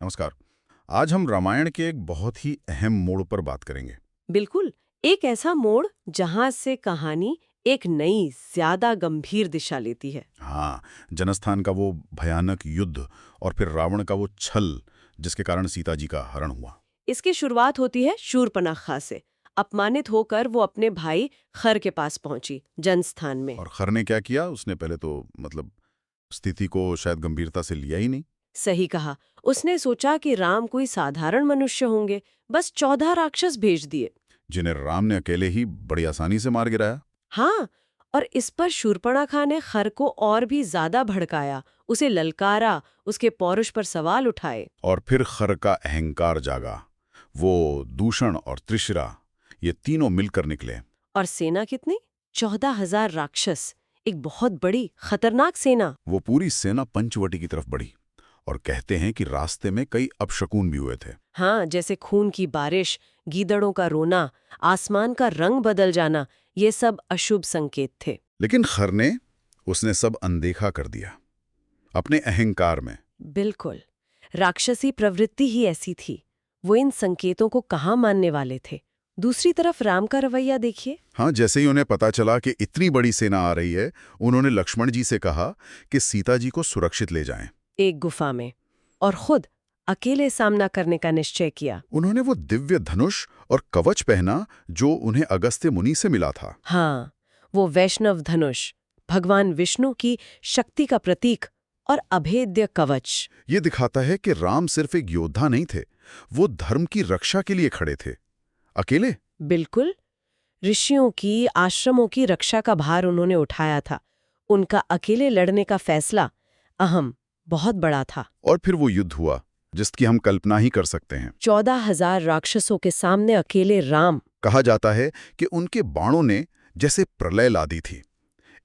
नमस्कार। आज हम रामायण के एक बहुत ही अहम मोड़ पर बात करेंगे। बिल्कुल। एक ऐसा मोड़ जहां से कहानी एक नई, ज्यादा गंभीर दिशा लेती है। हाँ, जनस्थान का वो भयानक युद्ध और फिर रावण का वो छल जिसके कारण सीता जी का हरण हुआ। इसकी शुरुआत होती है शूर्पणखा से। अपमानित होकर वो अपने भाई खर के पास पहुंची, जनस्थान में। और खर ने क्या किया? उसने पहले तो स्थिति को शायद गंभीरता से लिया ही नहीं। सही कहा। उसने सोचा कि राम कोई साधारण मनुष्य होंगे, बस 14 राक्षस भेज दिए। जिन्हें राम ने अकेले ही बड़ी आसानी से मार गिराया। हाँ, और इस पर शूर्पणखा ने खर को और भी ज्यादा भड़काया, उसे ललकारा, उसके पौरुष पर सवाल उठाए। और फिर खर का अहंकार जागा। वो दूषण और त्रिशिरा, ये तीनों मिलकर निकले। और सेना कितनी? 14,000 राक्षस। एक बहुत बड़ी, खतरनाक सेना। वो पूरी सेना पंचवटी की तरफ बढ़ी और कहते हैं कि रास्ते में कई अपशकुन भी हुए थे। हाँ, जैसे खून की बारिश, गीदड़ों का रोना, आसमान का रंग बदल जाना, ये सब अशुभ संकेत थे। लेकिन खर ने उसने सब अनदेखा कर दिया अपने अहंकार में। बिल्कुल। राक्षसी प्रवृत्ति ही ऐसी थी। वो इन संकेतों को कहाँ मानने वाले थे। दूसरी तरफ राम का रवैया देखिए। हाँ, जैसे ही उन्हें पता चला कि इतनी बड़ी सेना आ रही है, उन्होंने लक्ष्मण जी से कहा कि सीता जी को सुरक्षित ले जाएं। एक गुफा में, और खुद अकेले सामना करने का निश्चय किया। उन्होंने वो दिव्य धनुष और कवच पहना जो उन्हें अगस्त्य मुनि से मिला था। हाँ, वो वैष्णव धनुष, भगवान विष्णु की शक्ति का प्रतीक, और अभेद्य कवच। ये दिखाता है कि राम सिर्फ एक योद्धा नहीं थे, वो धर्म की रक्षा के लिए खड़े थे, अकेले। बिल्कुल। ऋषियों की, आश्रमों की रक्षा का भार उन्होंने उठाया था। उनका अकेले लड़ने का फैसला अहम, बहुत बड़ा था। और फिर वो युद्ध हुआ जिसकी हम कल्पना ही कर सकते हैं। 14,000 राक्षसों के सामने अकेले राम। कहा जाता है कि उनके बाणों ने जैसे प्रलय ला दी थी।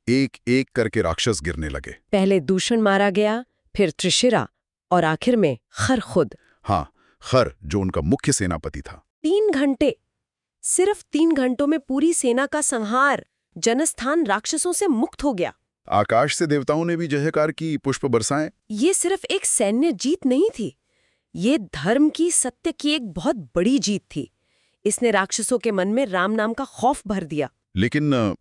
एक एक करके राक्षस गिरने लगे। पहले दूषण मारा गया, फिर त्रिशिरा, और आखिर में खर खुद। हाँ, खर जो उनका मुख्य सेनापति था। 3 घंटे, सिर्फ 3 घंटों में पूरी सेना का संहार। जनस्थान राक्षसों से मुक्त हो गया। आकाश से देवताओं ने भी जयकार की, पुष्प बरसाएं। ये सिर्फ एक सैन्य जीत नहीं थी, ये धर्म की, सत्य की एक बहुत बड़ी जीत थी। इसने राक्षसों के मन में राम नाम का खौफ भर दिया। लेकिन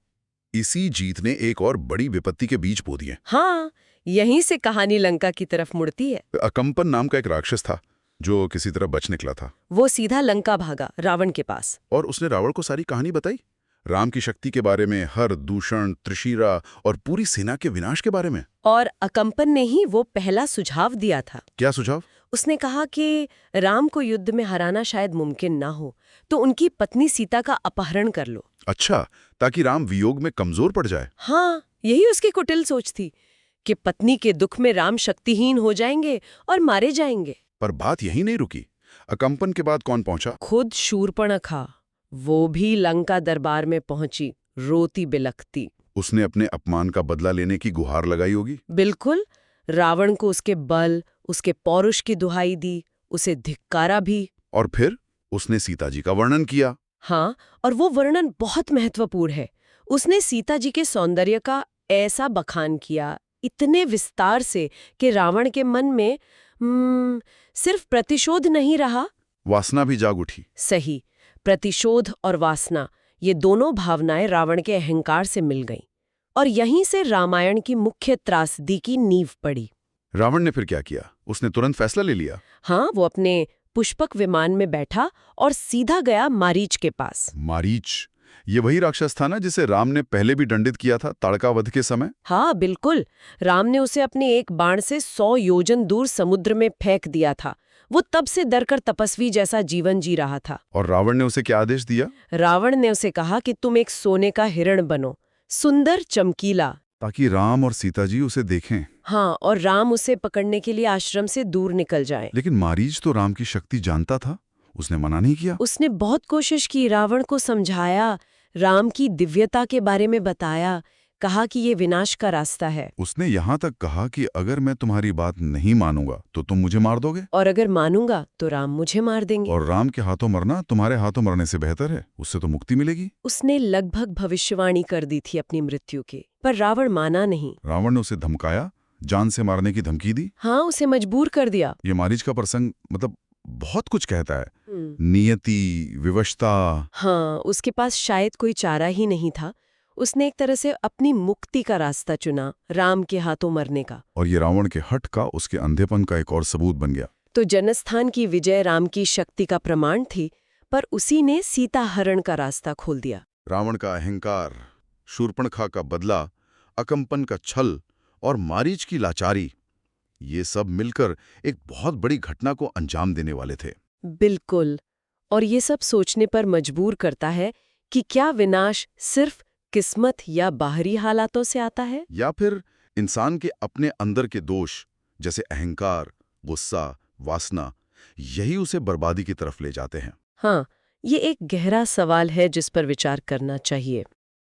इसी जीत ने एक और बड़ी विपत्ति के बीज बो दिए। हाँ, यहीं से कहानी लंका की तरफ मुड़ती है। अकंपन नाम का एक राक्षस था जो किसी तरह बच निकला था। वो सीधा लंका भागा, रावण के पास। और उसने रावण को सारी कहानी बताई, राम की शक्ति के बारे में, हर, दूषण, त्रिशिरा और पूरी सेना के विनाश के बारे में। और अकंपन ने ही वो पहला सुझाव दिया था। क्या सुझाव? उसने कहा कि राम को युद्ध में हराना शायद मुमकिन ना हो, तो उनकी पत्नी सीता का अपहरण कर लो। अच्छा, ताकि राम वियोग में कमजोर पड़ जाए। हाँ, यही उसकी कुटिल सोच थी कि पत्नी के दुख में राम शक्तिहीन हो जाएंगे और मारे जाएंगे। पर बात यही नहीं रुकी। अकंपन के बाद कौन पहुंचा? खुद शूर्पणखा। वो भी लंका दरबार में पहुंची, रोती बिलखती। उसने अपने अपमान का बदला लेने की गुहार लगाई होगी। बिल्कुल। रावण को उसके बल, उसके पौरुष की दुहाई दी, उसे धिक्कारा भी। और फिर उसने सीता जी का वर्णन किया। हाँ, और वो वर्णन बहुत महत्वपूर्ण है। उसने सीता जी के सौंदर्य का ऐसा बखान किया, इतने विस्तार से, कि रावण के मन में सिर्फ प्रतिशोध नहीं रहा, वासना भी जाग उठी। सही, प्रतिशोध और वासना, ये दोनों भावनाएं रावण के अहंकार से मिल गईं। और यहीं से रामायण की मुख्य त्रासदी की नींव पड़ी। रावण ने फिर क्या किया? उसने तुरंत फैसला ले लिया। हाँ, वो अपने पुष्पक विमान में बैठा और सीधा गया मारीच के पास। मारीच, ये वही राक्षस था ना जिसे राम ने पहले भी दंडित किया था ताड़का वध के समय? हाँ, बिल्कुल। राम ने उसे अपने एक बाण से 100 योजन दूर समुद्र में फेंक दिया था। वो तब से डरकर तपस्वी जैसा जीवन जी रहा था। और रावण ने उसे क्या आदेश दिया? रावण ने उसे कहा कि तुम एक सोने का हिरण बनो, सुंदर, चमकीला, ताकि राम और सीता जी उसे देखें। हाँ, और राम उसे पकड़ने के लिए आश्रम से दूर निकल जाए। लेकिन मारीच तो राम की शक्ति जानता था, उसने मना नहीं किया। उसने बहुत कोशिश की, रावण को समझाया, राम की दिव्यता के बारे में बताया, कहा कि ये विनाश का रास्ता है। उसने यहाँ तक कहा कि अगर मैं तुम्हारी बात नहीं मानूंगा तो तुम मुझे मार दोगे, और अगर मानूंगा तो राम मुझे मार देंगे। और राम के हाथों मरना तुम्हारे हाथों मरने से बेहतर है, उससे तो मुक्ति मिलेगी। उसने लगभग भविष्यवाणी कर दी थी अपनी मृत्यु की, पर रावण माना नहीं। रावण ने उसे धमकाया, जान से मारने की धमकी दी। हाँ, उसे मजबूर कर दिया। ये मारीच का प्रसंग मतलब बहुत कुछ कहता है। हम्म। नियति, विवशता। हाँ, उसके पास शायद कोई चारा ही नहीं था। उसने एक तरह से अपनी मुक्ति का रास्ता चुना, राम के हाथों मरने का। और ये रावण के हठ का, उसके अंधेपन का एक और सबूत बन गया। तो जनस्थान की विजय राम की शक्ति का प्रमाण थी, पर उसी ने सीता हरण का रास्ता खोल दिया। रावण का अहंकार, शूर्पणखा का बदला, अकंपन का छल और मारीच की लाचारी, ये सब मिलकर एक बहुत बड़ी घटना को अंजाम देने वाले थे। बिल्कुल। और ये सब सोचने पर मजबूर करता है कि क्या विनाश सिर्फ किस्मत या बाहरी हालातों से आता है, या फिर इंसान के अपने अंदर के दोष, जैसे अहंकार, गुस्सा, वासना, यही उसे बर्बादी की तरफ ले जाते हैं। हाँ, ये एक गहरा सवाल है जिस पर विचार करना चाहिए।